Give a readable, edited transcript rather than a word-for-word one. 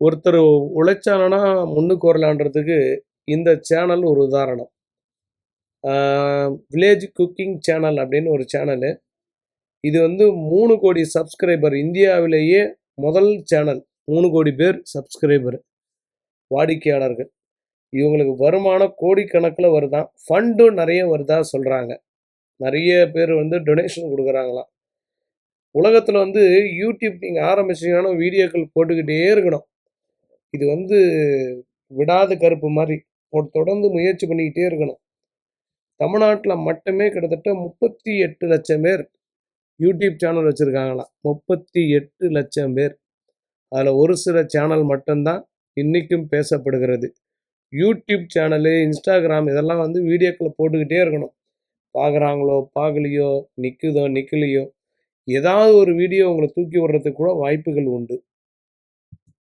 ஒருத்தர் உழைச்சாங்கன்னா முன்னுக்கு வரலான்றதுக்கு இந்த சேனல் ஒரு உதாரணம். வில்லேஜ் குக்கிங் சேனல் அப்படின்னு ஒரு சேனலு. இது வந்து 3 கோடி சப்ஸ்கிரைபர். இந்தியாவிலேயே முதல் சேனல். 3 கோடி பேர் சப்ஸ்கிரைபர், வாடிக்கையாளர்கள். இவங்களுக்கு வருமானம் கோடிக்கணக்கில் வருதாம். ஃபண்டும் நிறைய வருதா சொல்கிறாங்க. நிறைய பேர் வந்து டொனேஷன் கொடுக்குறாங்களாம். உலகத்தில் வந்து யூடியூப் நீங்கள் ஆரம்பிச்சிங்கன்னா வீடியோக்கள் போட்டுக்கிட்டே இருக்கணும். இது வந்து விடாத கருப்பு மாதிரி தொடர்ந்து முயற்சி பண்ணிக்கிட்டே இருக்கணும். தமிழ்நாட்டில் மட்டுமே கிட்டத்தட்ட 38 லட்சம் பேர் யூடியூப் சேனல் வச்சுருக்காங்களாம். 38 லட்சம் பேர். அதில் ஒரு சில சேனல் மட்டும்தான் இன்றைக்கும் பேசப்படுகிறது. யூடியூப் சேனலு, இன்ஸ்டாகிராம் இதெல்லாம் வந்து வீடியோக்களை போட்டுக்கிட்டே இருக்கணும். பார்க்குறாங்களோ பார்க்கலையோ, நிற்குதோ நிற்கலையோ, ஏதாவது ஒரு வீடியோ உங்களை தூக்கி விடுறதுக்கு கூட வாய்ப்புகள் உண்டு.